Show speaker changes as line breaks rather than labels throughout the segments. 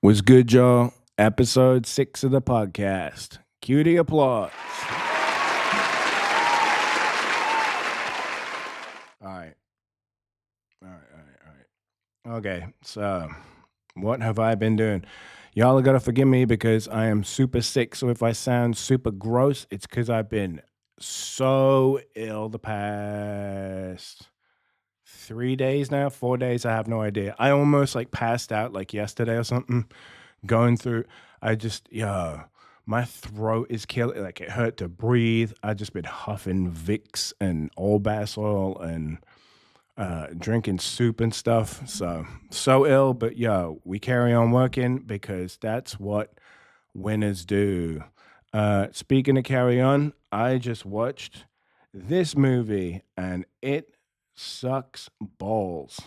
Was good, y'all? Episode 6 of the podcast. Cue the applause. All right. Okay, so what have I been doing? Y'all are gonna forgive me because I am super sick. So if I sound super gross, it's because I've been so ill the past 3 days now, 4 days. I have no idea. I almost like passed out like yesterday or something. Going through, my throat is killing. Like it hurt to breathe. I just been huffing Vicks and Old Bass oil and drinking soup and stuff. So ill, but we carry on working because that's what winners do. Speaking of carry on, I just watched this movie and it sucks balls.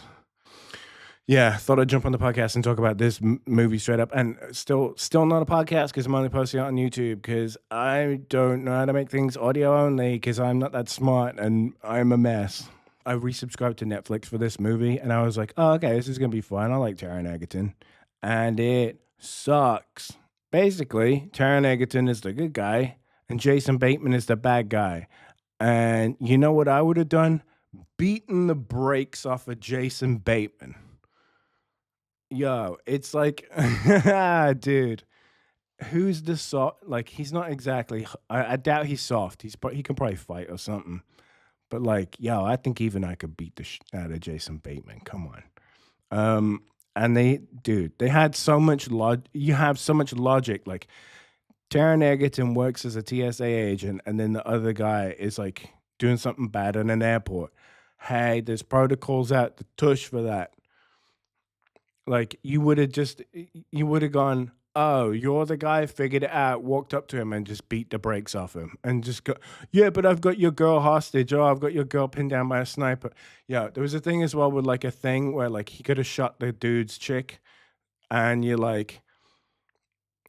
Yeah, thought I'd jump on the podcast and talk about this movie straight up, and still not a podcast because I'm only posting it on YouTube because I don't know how to make things audio only because I'm not that smart and I'm a mess. I resubscribed to Netflix for this movie, and I was like, "Oh, okay, this is gonna be fun. I like Taron Egerton," and it sucks. Basically, Taron Egerton is the good guy, and Jason Bateman is the bad guy. And you know what I would have done? Beaten the brakes off of Jason Bateman. Yo, it's like, dude, who's the soft? Like, he's not exactly. I doubt he's soft. He can probably fight or something. But like, yo, I think even I could beat the out of Jason Bateman. Come on. And they had so much You have so much logic. Like, Taron Egerton works as a TSA agent, and then the other guy is like doing something bad in an airport. Hey, there's protocols out the tush for that. Like you would have gone, oh, you're the guy, figured it out, walked up to him and just beat the brakes off him and just go, yeah, but I've got your girl hostage. Oh, I've got your girl pinned down by a sniper. Yeah, there was a thing as well with like a thing where like he could have shot the dude's chick and you're like,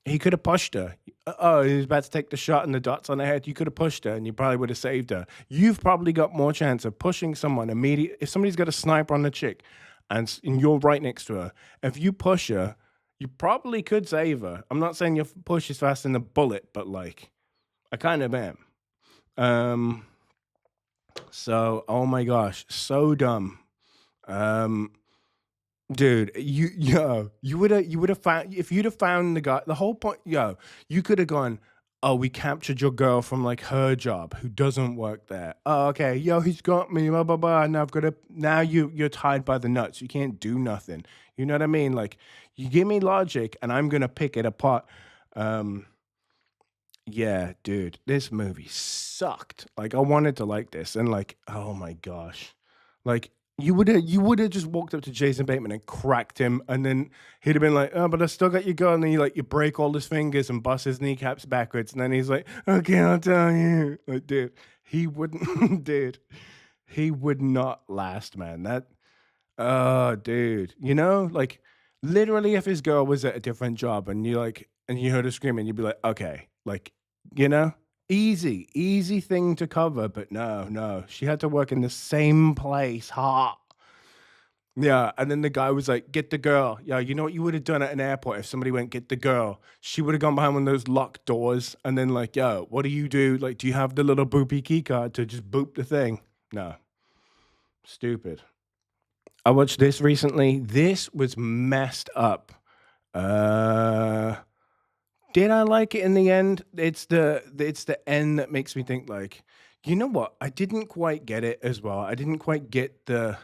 he could have pushed her. Oh, he was about to take the shot and the dots on the head. You could have pushed her and you probably would have saved her. You've probably got more chance of pushing someone immediately. If somebody's got a sniper on the chick and you're right next to her, if you push her, you probably could save her. I'm not saying your push is faster than a bullet, but like, I kind of am. So, oh my gosh, so dumb. Um, Dude, you would have found if you'd have found the guy. The whole point, you could have gone. Oh, we captured your girl from like her job, who doesn't work there. Oh, okay, he's got me. Blah blah blah. Now I've got to. Now you're tied by the nuts. You can't do nothing. You know what I mean? Like you give me logic, and I'm gonna pick it apart. Um, yeah, dude, this movie sucked. Like I wanted to like this, and like, oh my gosh, like you would have just walked up to Jason Bateman and cracked him, and then he'd have been like, "Oh, but I still got your gun." And then you break all his fingers and bust his kneecaps backwards, and then he's like, "Okay, I'll tell you." Like, dude, he wouldn't, dude, he would not last, man. Oh, dude, like literally, if his girl was at a different job and you heard her screaming, you'd be like, okay, like, you know, easy thing to cover, but no, she had to work in the same place. Ha. Yeah, and then the guy was like, "Get the girl." Yeah, you know what you would have done at an airport if somebody went, "Get the girl." She would have gone behind one of those locked doors, and then like, "Yo, what do you do? Like, do you have the little boopy key card to just boop the thing?" No, stupid. I watched this recently. This was messed up. Uh, did I like it in the end? It's the end that makes me think like, you know what? I didn't quite get it as well. I didn't quite get the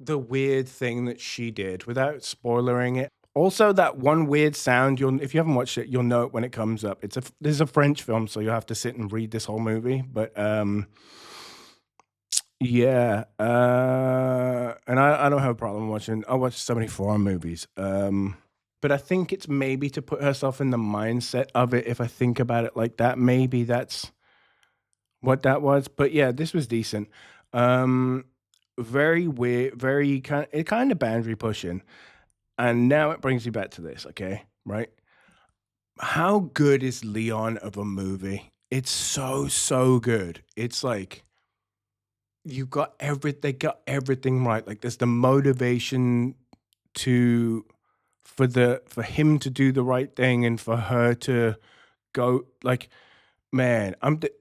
weird thing that she did without spoilering it. Also, that one weird sound. You'll If you haven't watched it, you'll know it when it comes up. This is a French film, so you'll have to sit and read this whole movie. But yeah, and I don't have a problem watching. I watch so many foreign movies, but I think it's maybe to put herself in the mindset of it. If I think about it like that, maybe that's what that was. But yeah, this was decent. Um, very weird, kind of boundary pushing. And now it brings me back to this. Okay, right? How good is Leon of a movie? It's so good. It's like they got everything right. Like there's the motivation to for him to do the right thing and for her to go like, man,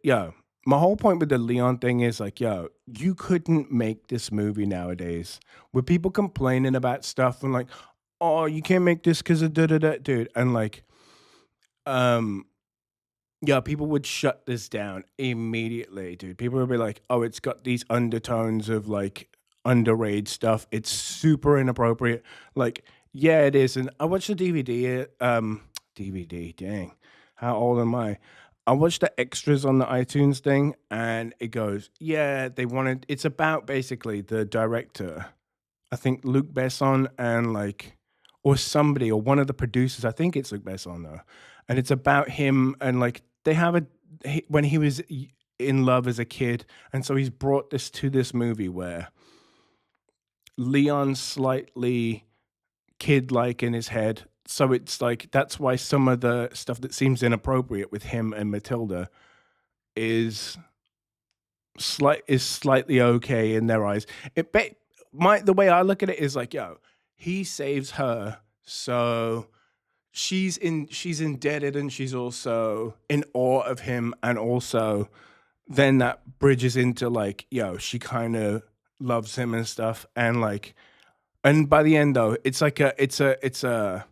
yo. My whole point with the Leon thing is like, yo, you couldn't make this movie nowadays with people complaining about stuff and like, oh, you can't make this because of da da da, dude, and like, um, yeah, people would shut this down immediately, dude. People would be like, "Oh, it's got these undertones of like underage stuff. It's super inappropriate." Like, yeah, it is. And I watched the DVD. DVD. Dang, how old am I? I watched the extras on the iTunes thing, and it goes, "Yeah, they wanted." It's about basically the director. I think Luc Besson and like, or somebody, or one of the producers. I think it's Luc Besson though, and it's about him and like they have when he was in love as a kid, and so he's brought this to this movie where Leon's slightly kid-like in his head. So it's like that's why some of the stuff that seems inappropriate with him and Matilda is slightly okay in their eyes. It ba my the way I look at it is like, yo, he saves her, so she's indebted and she's also in awe of him, and also then that bridges into like, yo, she kind of loves him and stuff, and like, and by the end though, it's like it's a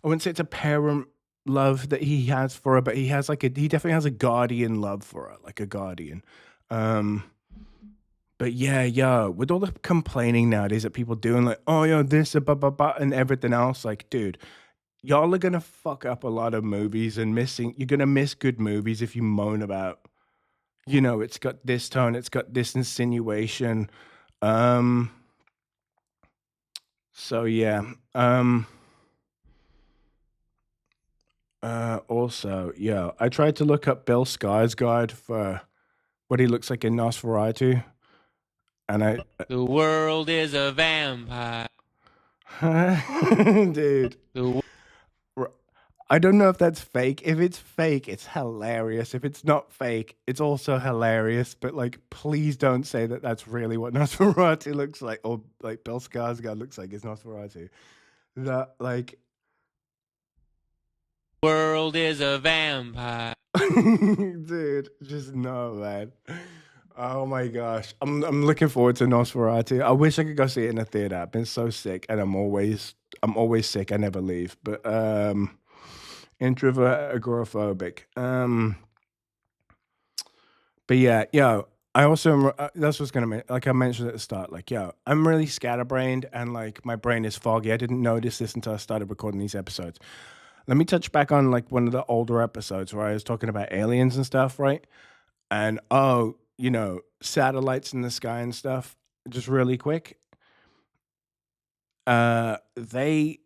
I wouldn't say it's a parent love that he has for her, but he has like he definitely has a guardian love for her, like a guardian. Um, but yeah, with all the complaining nowadays that people doing like, oh, yo, this, and everything else, like, dude, y'all are gonna fuck up a lot of movies and you're gonna miss good movies if you moan about, it's got this tone, it's got this insinuation. Um, so yeah. Also, yeah, I tried to look up Bill Skarsgård for what he looks like in Nosferatu, and
The world is a vampire.
dude,
The
I don't know if that's fake. If it's fake, it's hilarious. If it's not fake, it's also hilarious. But like, please don't say that that's really what Nosferatu looks like, or like Bill Skarsgård looks like is Nosferatu. That like,
world is a vampire.
dude, just no, man. Oh my gosh, I'm looking forward to Nosferatu. I wish I could go see it in a theater. I've been so sick, and I'm always sick. I never leave, but introvert agoraphobic. But yeah, yo, I also that's what's gonna like I mentioned at the start. Like, yo, I'm really scatterbrained, and like my brain is foggy. I didn't notice this until I started recording these episodes. Let me touch back on like one of the older episodes where I was talking about aliens and stuff, right? And oh, satellites in the sky and stuff. Just really quick. They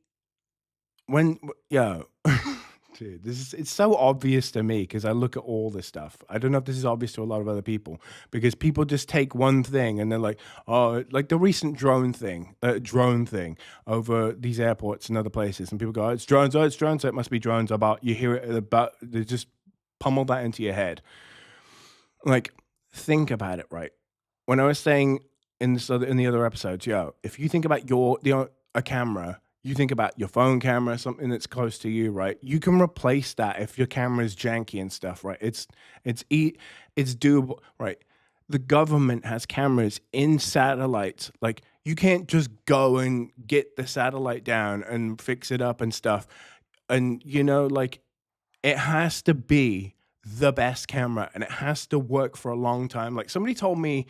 when yo, dude, it's so obvious to me because I look at all this stuff. I don't know if this is obvious to a lot of other people because people just take one thing and they're like, oh, like the recent drone thing over these airports and other places, and people go, oh, it's drones, so it must be drones. About you hear it about they just pummel that into your head. Like, think about it, right? When I was saying in the other episodes, yo, if you think about a camera, you think about your phone camera, something that's close to you, right? You can replace that if your camera is janky and stuff, right? It's doable, right? The government has cameras in satellites. Like, you can't just go and get the satellite down and fix it up and stuff. And like, it has to be the best camera and it has to work for a long time. Like, somebody told me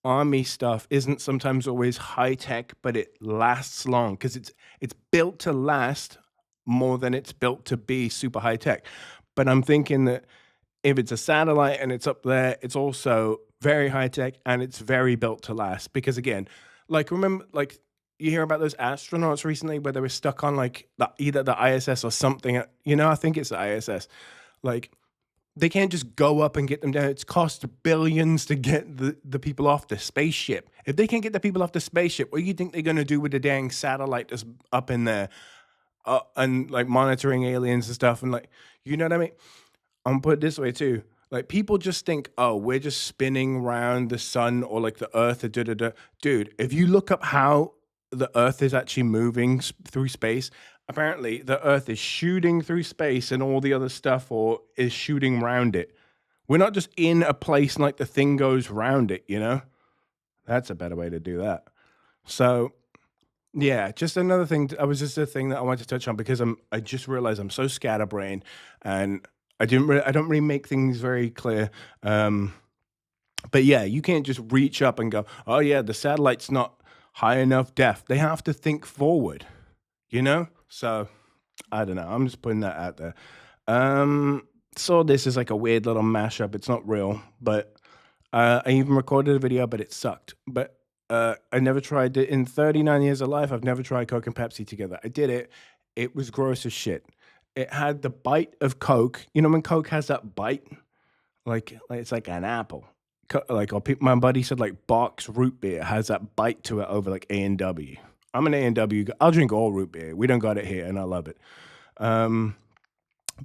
army stuff isn't sometimes always high tech, but it lasts long because it's built to last more than it's built to be super high tech. But I'm thinking that if it's a satellite and it's up there, it's also very high tech and it's very built to last. Because again, like, remember, like, you hear about those astronauts recently where they were stuck on like either the ISS or something. I think it's the ISS. Like, they can't just go up and get them down. It's cost billions to get the people off the spaceship. If they can't get the people off the spaceship, what do you think they're gonna do with the dang satellite that's up in there, and like monitoring aliens and stuff? And like, you know what I mean? I'm gonna put it this way too. Like, people just think, oh, we're just spinning around the sun or like the earth or da da da. Dude, if you look up how the Earth is actually moving through space. Apparently, the Earth is shooting through space and all the other stuff, or is shooting around it. We're not just in a place and like the thing goes round it, you know? That's a better way to do that. So, yeah, just another thing. I was just a thing that I wanted to touch on because I just realized I'm so scatterbrained and I don't really make things very clear. But yeah, you can't just reach up and go, oh yeah, the satellite's not high enough depth. They have to think forward, you know? So I don't know. I'm just putting that out there. So this is like a weird little mashup. It's not real, but I even recorded a video, but it sucked. But I never tried it in 39 years of life. I've never tried Coke and Pepsi together. I did it. It was gross as shit. It had the bite of Coke. You know when Coke has that bite, like it's like an apple. Like my buddy said, like box root beer has that bite to it over like A&W. I'm an A&W. I'll drink all root beer. We don't got it here, and I love it.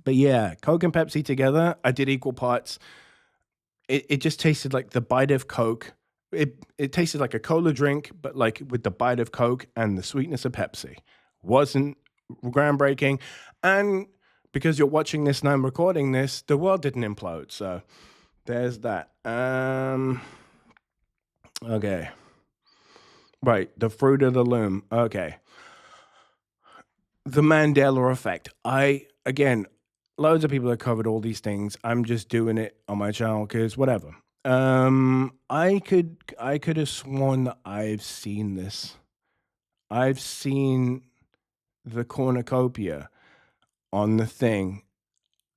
But yeah, Coke and Pepsi together, I did equal parts. It just tasted like the bite of Coke. It tasted like a cola drink, but like with the bite of Coke and the sweetness of Pepsi. Wasn't groundbreaking. And because you're watching this and I'm recording this, the world didn't implode. So there's that. Okay. Right, the fruit of the loom. Okay. The Mandela effect. Again, loads of people have covered all these things. I'm just doing it on my channel because whatever. I could have sworn that I've seen this. I've seen the cornucopia on the thing,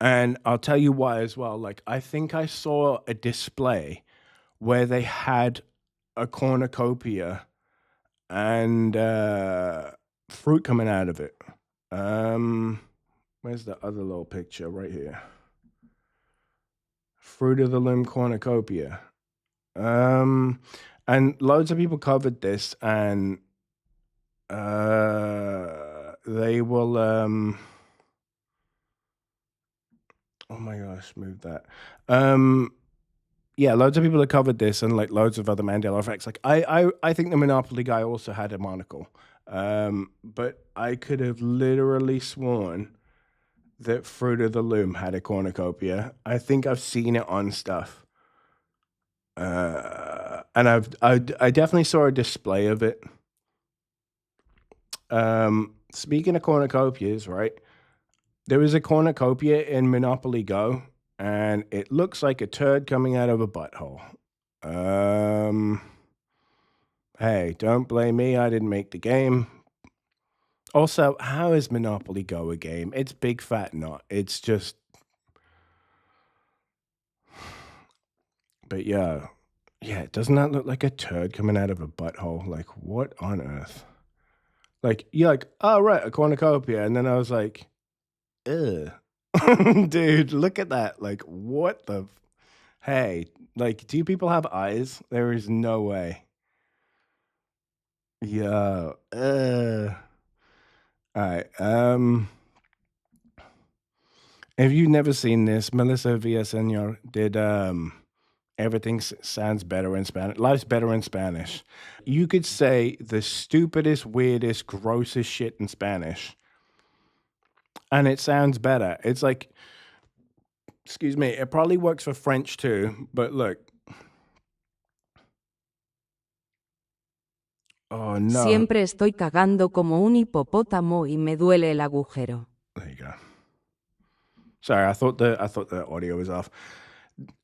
and I'll tell you why as well. Like, I think I saw a display where they had a cornucopia and fruit coming out of it. Where's the other little picture? Right here. Fruit of the Loom cornucopia. And loads of people covered this, and they will. Oh my gosh, move that. Yeah, loads of people have covered this, and like loads of other Mandela effects. Like I think the Monopoly guy also had a monocle. But I could have literally sworn that Fruit of the Loom had a cornucopia. I think I've seen it on stuff. And I definitely saw a display of it. Speaking of cornucopias, right? There is a cornucopia in Monopoly Go, and it looks like a turd coming out of a butthole. Hey, don't blame me. I didn't make the game. Also, how is Monopoly Go a game? It's big fat not. It's just. But yeah, doesn't that look like a turd coming out of a butthole? Like, what on earth? Like, you're like, oh, right, a cornucopia. And then I was like, ugh. Dude, look at that. Like, what the? Hey, like, do people have eyes? There is no way. Yeah. All right. If you've never seen this, Melissa Villaseñor did Everything Sounds Better in Spanish. Life's Better in Spanish. You could say the stupidest, weirdest, grossest shit in Spanish, and it sounds better. It's like, excuse me, it probably works for French too, but look. Oh no.
Siempre estoy cagando como un hipopótamo y me duele el agujero.
There you go. Sorry, I thought the audio was off.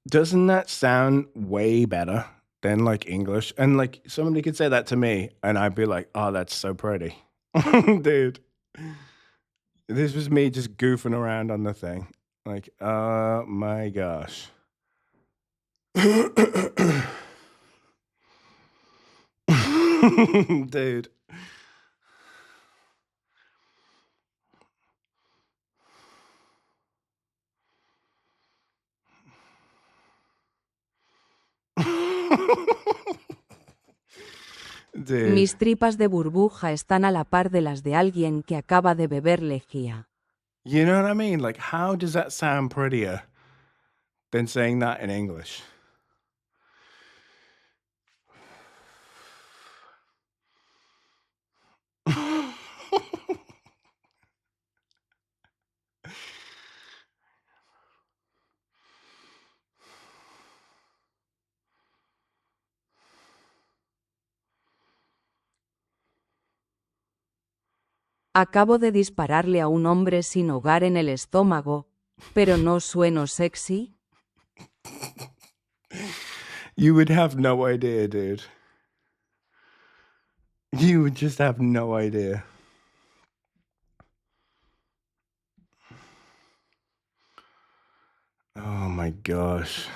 Doesn't that sound way better than like English? And like somebody could say that to me, and I'd be like, "Oh, that's so pretty, dude." This was me just goofing around on the thing. Like, oh my gosh. Dude. Dude.
Mis tripas de burbuja están a la par de las de alguien que acaba de beber lejía.
You know what I mean? Like, how does that sound prettier than saying that in English?
Acabo de dispararle a un hombre sin hogar en el estómago, pero no sueno sexy.
You would have no idea, dude. You would just have no idea. Oh my gosh.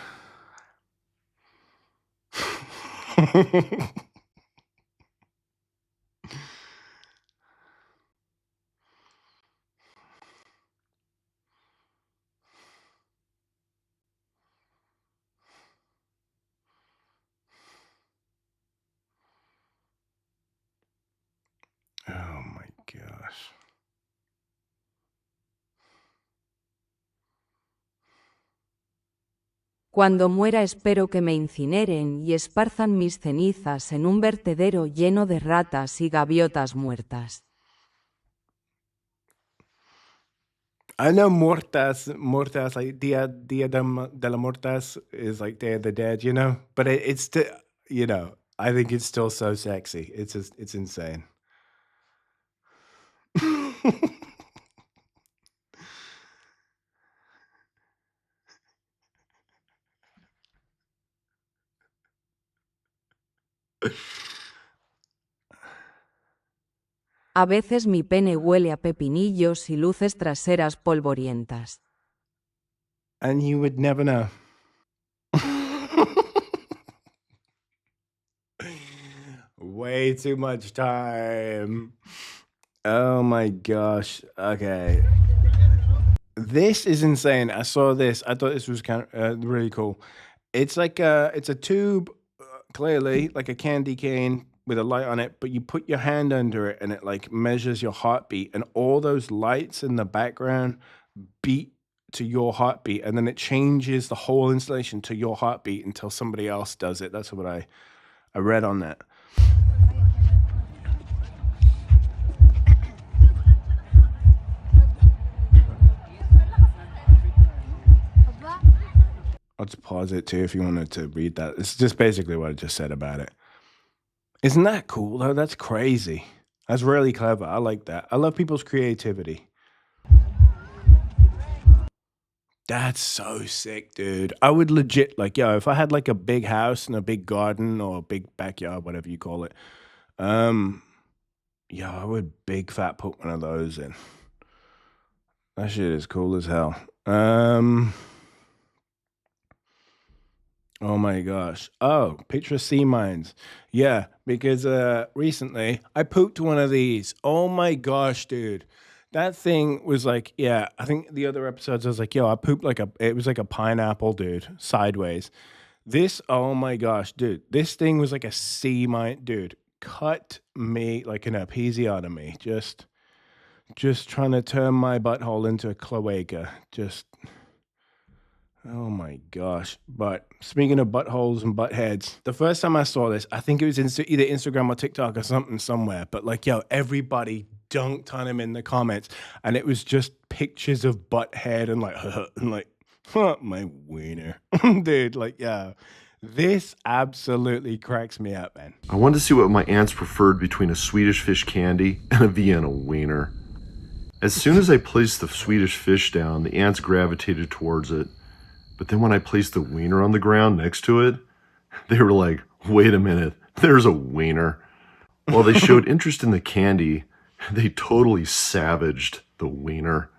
Oh my gosh.
Cuando muera espero que me incineren y esparzan mis cenizas en un vertedero lleno de ratas y gaviotas muertas.
I know Mortas, like Dia de la Mortas is like Day of the Dead, you know? But it's still, you know, I think it's still so sexy. It's insane.
A veces mi pene huele a pepinillos y luces traseras polvorientas.
And you would never know. Way too much time. Oh my gosh. Okay. This is insane. I saw this. I thought this was kind of really cool. It's like it's a tube, clearly like a candy cane with a light on it, but you put your hand under it and it like measures your heartbeat, and all those lights in the background beat to your heartbeat, and then it changes the whole installation to your heartbeat until somebody else does it. That's what I read on that. I'll just pause it too if you wanted to read that. It's just basically what I just said about it. Isn't that cool though? That's crazy. That's really clever. I like that. I love people's creativity. That's so sick, dude. I would legit like, yo, if I had like a big house and a big garden or a big backyard, whatever you call it, yo, I would big fat put one of those in. That shit is cool as hell. Oh my gosh. Oh, picture of sea mines. Yeah, because recently I pooped one of these. Oh my gosh, dude. That thing was like, yeah, I think the other episodes I was like, yo, I pooped like it was like a pineapple, dude, sideways. This, oh my gosh, dude. This thing was like a sea mine, dude. Cut me like an episiotomy. Just trying to turn my butthole into a cloaca. Just oh my gosh. But speaking of buttholes and butt heads, the first time I saw this, I think it was either Instagram or TikTok or something somewhere. But like, yo, everybody dunked on him in the comments. And it was just pictures of butt head and like, and like, my wiener. Dude, like, yeah. This absolutely cracks me up, man.
I wanted to see what my aunts preferred between a Swedish fish candy and a Vienna wiener. As soon as I placed the Swedish fish down, the ants gravitated towards it. But then when I placed the wiener on the ground next to it, they were like, wait a minute, there's a wiener. While they showed interest in the candy, they totally savaged the wiener.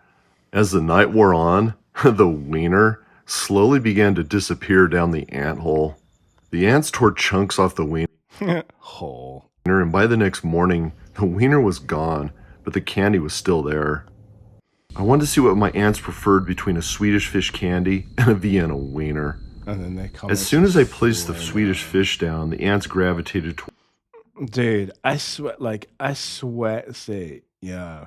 As the night wore on, the wiener slowly began to disappear down the ant hole. The ants tore chunks off the wiener,
Hole.
and by the next morning, the wiener was gone, but the candy was still there. I wanted to see what my aunts preferred between a Swedish fish candy and a Vienna wiener.
And then they come.
As soon as I placed the Swedish fish down, the ants gravitated towards.
Dude, I swear, see, yeah.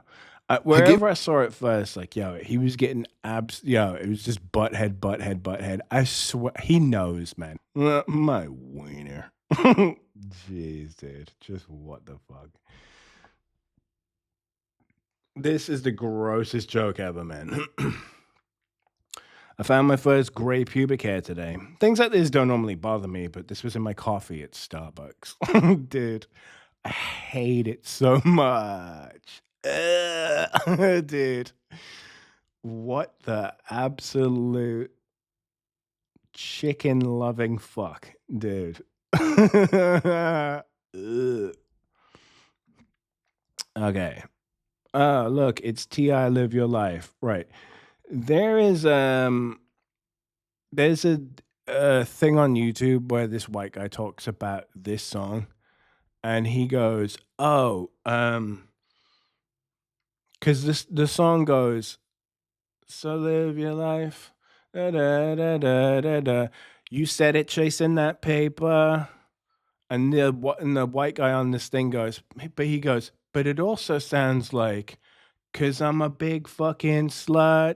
Wherever I saw it first, like, yo, he was getting yo, it was just butthead, butthead, butthead. I swear, he knows, man. My wiener. Jeez, dude, just what the fuck. This is the grossest joke ever, man. I found my first gray pubic hair today. Things like this don't normally bother me, but this was in my coffee at Starbucks. Dude, I hate it so much. Dude. What the absolute chicken loving fuck, dude. Ugh. Okay. Look, it's T.I. Live Your Life. Right. There's a thing on YouTube where this white guy talks about this song, and he goes, "Oh, because the song goes, so live your life, da da da da da da. You said it chasing that paper." And the white guy on this thing goes, but he goes, but it also sounds like, "'Cause I'm a big fucking slut."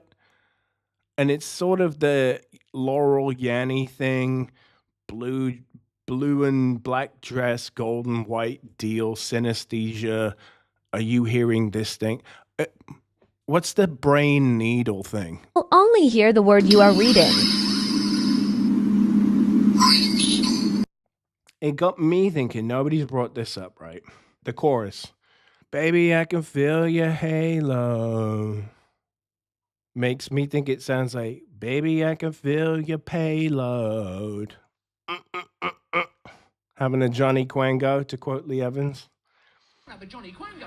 And it's sort of the Laurel Yanny thing, blue and black dress, gold and white deal, synesthesia. Are you hearing this thing? What's the brain needle thing?
Will only hear the word you are reading.
It got me thinking, nobody's brought this up, right? The chorus. Baby, I can feel your halo. Makes me think it sounds like, baby, I can feel your payload. Having a Johnny Quango, to quote Lee Evans. Have a Johnny Quango.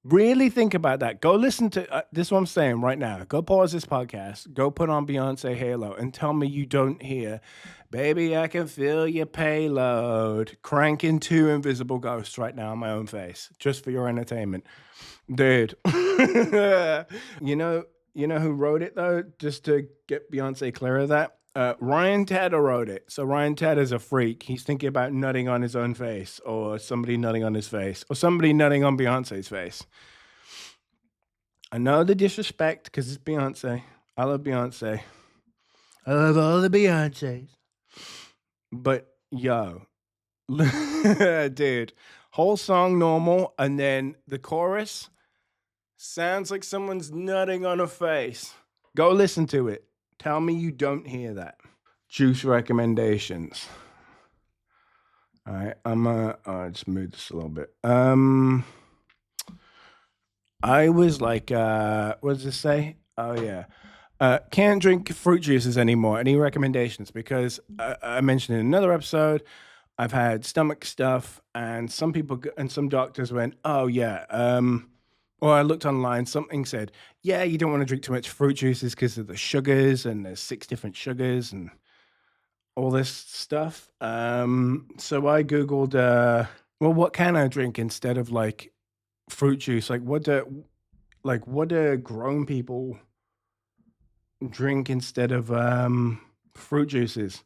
Really think about that. Go listen to this is what I'm saying right now. Go pause this podcast. Go put on Beyonce Halo and tell me you don't hear, baby, I can feel your payload. Cranking 2 invisible ghosts right now on my own face, just for your entertainment. Dude. You know who wrote it though? Just to get Beyonce clear of that. Ryan Tedder wrote it. So Ryan Tedder's a freak. He's thinking about nutting on his own face, or somebody nutting on his face, or somebody nutting on Beyonce's face. I know the disrespect because it's Beyonce. I love Beyonce. I love all the Beyoncés. But yo, dude, whole song normal, and then the chorus sounds like someone's nutting on a face. Go listen to it. Tell me you don't hear that. Juice recommendations. All right, I'll just move this a little bit. I was like, what does this say? Oh yeah. Can't drink fruit juices anymore. Any recommendations? Because I mentioned in another episode, I've had stomach stuff, and some people and some doctors went, "Oh yeah." Or I looked online, something said, "Yeah, you don't want to drink too much fruit juices because of the sugars, and there's 6 different sugars and all this stuff." So I Googled, well, what can I drink instead of like fruit juice? Like what do grown people drink instead of fruit juices?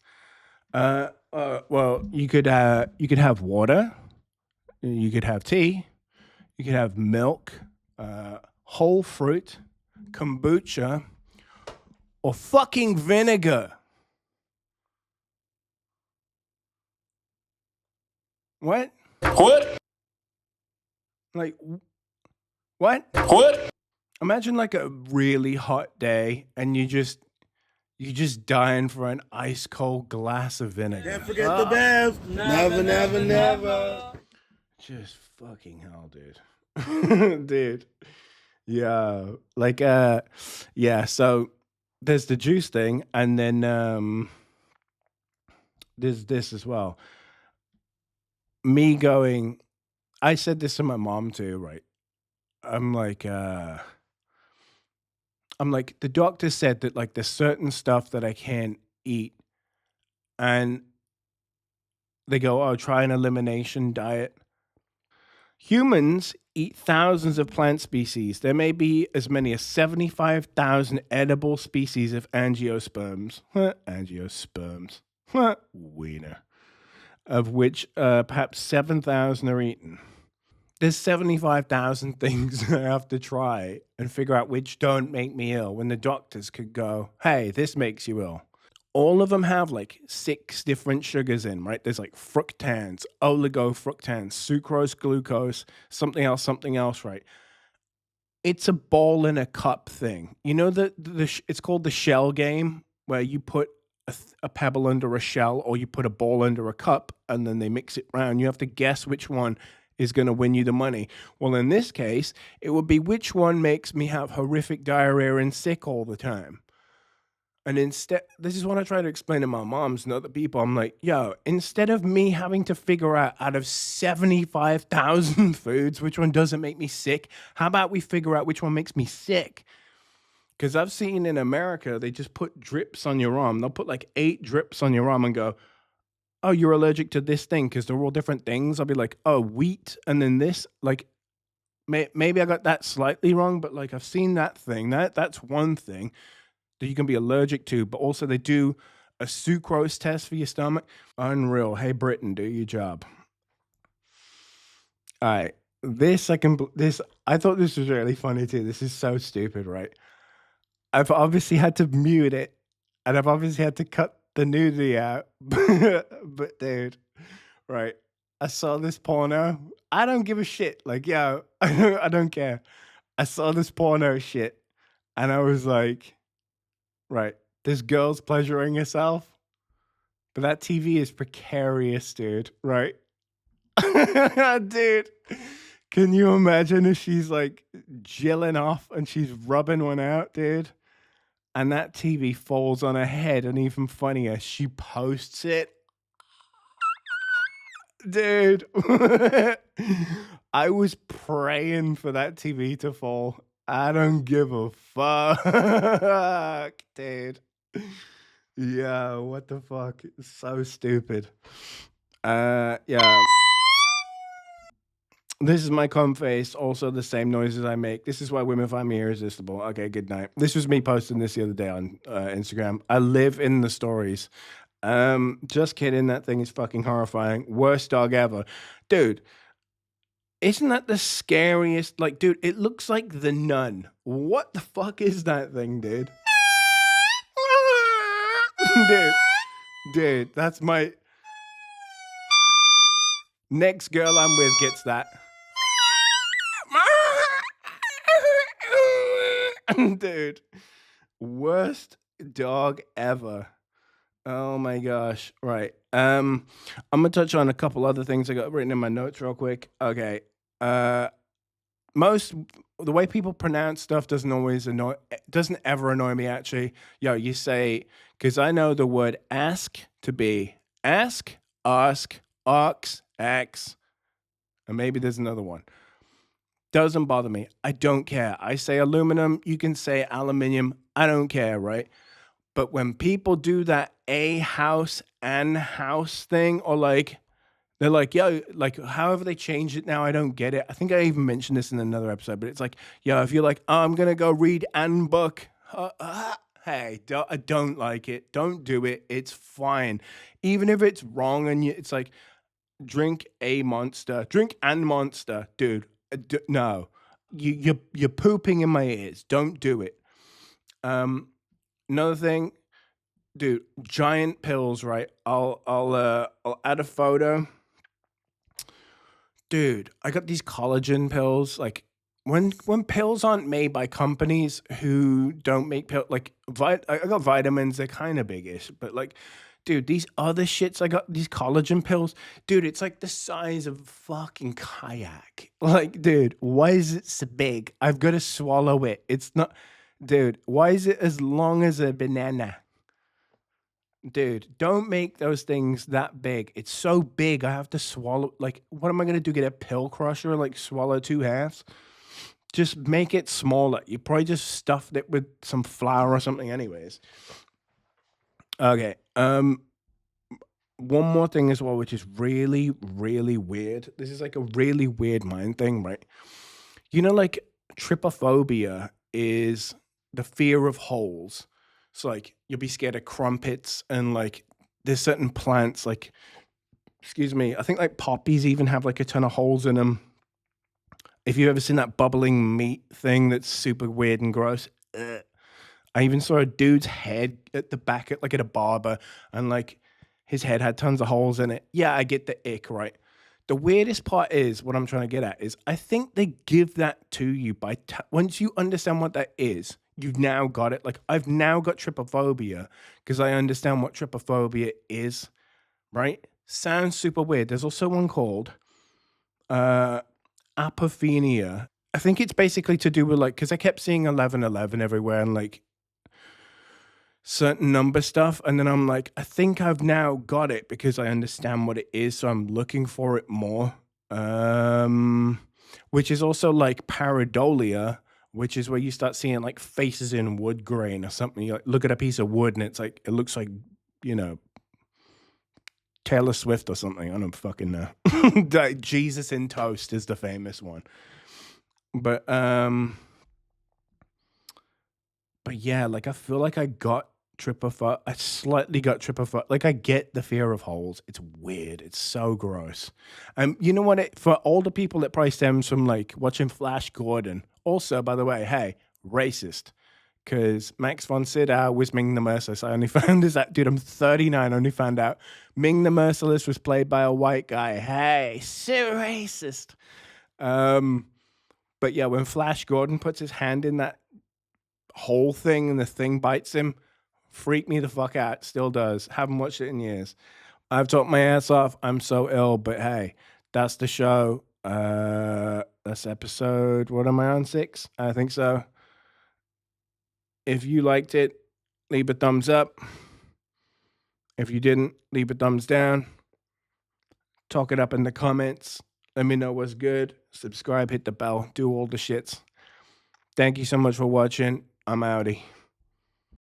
Well, you could have water, you could have tea, you could have milk, whole fruit, kombucha, or fucking vinegar. What?
What?
Like, what?
What?
Imagine like a really hot day and you just dying for an ice cold glass of vinegar.
Can't forget the Bev. Never, never, never.
Just fucking hell, dude. Dude. Yeah. Like yeah, so there's the juice thing, and then there's this as well. Me going, I said this to my mom too, right? I'm like, the doctor said that like there's certain stuff that I can't eat, and they go, "Oh, try an elimination diet." Humans eat thousands of plant species. There may be as many as 75,000 edible species of angiosperms. Angiosperms. Wiener. Of which perhaps 7,000 are eaten. There's 75,000 things I have to try and figure out which don't make me ill, when the doctors could go, "Hey, this makes you ill." All of them have like 6 different sugars in, right? There's like fructans, oligofructans, sucrose, glucose, something else, right? It's a ball in a cup thing. You know, it's called the shell game, where you put a pebble under a shell, or you put a ball under a cup, and then they mix it round. You have to guess which one is going to win you the money. Well, in this case, it would be which one makes me have horrific diarrhea and sick all the time. And instead, this is what I try to explain to my moms and other people. I'm like, yo, instead of me having to figure out of 75,000 foods, which one doesn't make me sick, how about we figure out which one makes me sick? Because I've seen in America, they just put drips on your arm. They'll put like 8 drips on your arm and go, oh, you're allergic to this thing because they're all different things. I'll be like, oh, wheat. And then this, like, maybe I got that slightly wrong, but like I've seen that thing. That's one thing that you can be allergic to, but also they do a sucrose test for your stomach. Unreal. Hey, Britain, do your job. All right. I thought this was really funny too. This is so stupid, right? I've obviously had to mute it and I've obviously had to cut the nudity out. But dude, right. I saw this porno. I don't give a shit. Like, yo, I don't care. I saw this porno shit and I was like, right, this girl's pleasuring herself, but that TV is precarious, dude, right? Dude, can you imagine if she's like jilling off and she's rubbing one out, dude? And that TV falls on her head, and even funnier, she posts it. Dude, I was praying for that TV to fall. I don't give a fuck, dude. Yeah, what the fuck? It's so stupid. Yeah. This is my cum face, also the same noises I make. This is why women find me irresistible. Okay, good night. This was me posting this the other day on Instagram. I live in the stories. Just kidding. That thing is fucking horrifying. Worst dog ever. Dude, isn't that the scariest? Like, dude, it looks like the Nun. What the fuck is that thing, dude? Dude, that's my... Next girl I'm with gets that. Dude, worst dog ever. Oh my gosh. Right. I'm gonna touch on a couple other things I got written in my notes real quick. Okay. The way people pronounce stuff doesn't ever annoy me actually. Yo, you say, because I know the word ask to be ask, ask, ox, ax, and maybe there's another one. Doesn't bother me. I don't care. I say aluminum, you can say aluminium. I don't care, right? But when people do that a house and house thing, or like, they're like, yo, like, however they change it now, I don't get it. I think I even mentioned this in another episode, but it's like, yo, if you're like, oh, I'm going to go read an book. Hey, I don't like it. Don't do it. It's fine. Even if it's wrong and it's like, drink a monster. Drink and monster. Dude, no. You're pooping in my ears. Don't do it. Another thing, dude, giant pills, right? I'll add a photo. Dude, I got these collagen pills. Like when pills aren't made by companies who don't make pills, like I got vitamins, they're kind of big-ish, but like, dude, these other shits, I got these collagen pills. Dude, it's like the size of a fucking kayak. Like, dude, why is it so big? I've got to swallow it. It's not, dude, why is it as long as a banana? Dude, don't make those things that big. It's so big, I have to swallow. Like, what am I going to do? Get a pill crusher? Like, swallow 2 halves? Just make it smaller. You probably just stuffed it with some flour or something anyways. Okay. One more thing as well, which is really, really weird. This is like a really weird mind thing, right? You know, like trypophobia is the fear of holes. So like you'll be scared of crumpets, and like there's certain plants, like, excuse me, I think like poppies even have like a ton of holes in them. If you've ever seen that bubbling meat thing that's super weird and gross. I even saw a dude's head at the back at a barber, and like his head had tons of holes in it. Yeah, I get the ick, right? The weirdest part is, what I'm trying to get at is, I think they give that to you by once you understand what that is, you've now got it. Like, I've now got trypophobia because I understand what trypophobia is, right? Sounds super weird. There's also one called apophenia. I think it's basically to do with like, because I kept seeing 1111 everywhere and like certain number stuff. And then I'm like, I think I've now got it because I understand what it is. So I'm looking for it more. Which is also like pareidolia, which is where you start seeing like faces in wood grain or something. You like, look at a piece of wood and it's like, it looks like, you know, Taylor Swift or something. I don't fucking know. Like Jesus in Toast is the famous one. But yeah, like I feel like I got trypophobia. I slightly got trypophobia. Like I get the fear of holes. It's weird. It's so gross. You know what? For older people, it probably stems from like watching Flash Gordon. Also, by the way, hey, racist. Because Max von Sydow was Ming the Merciless. I only found this out. Dude, I'm 39. I only found out Ming the Merciless was played by a white guy. Hey, so racist. But yeah, when Flash Gordon puts his hand in that whole thing and the thing bites him, freak me the fuck out. Still does. Haven't watched it in years. I've talked my ass off. I'm so ill, but hey, that's the show. That's episode, what am I on, 6? I think so. If you liked it, leave a thumbs up. If you didn't, leave a thumbs down. Talk it up in the comments. Let me know what's good. Subscribe, hit the bell, do all the shits. Thank you so much for watching. I'm outie.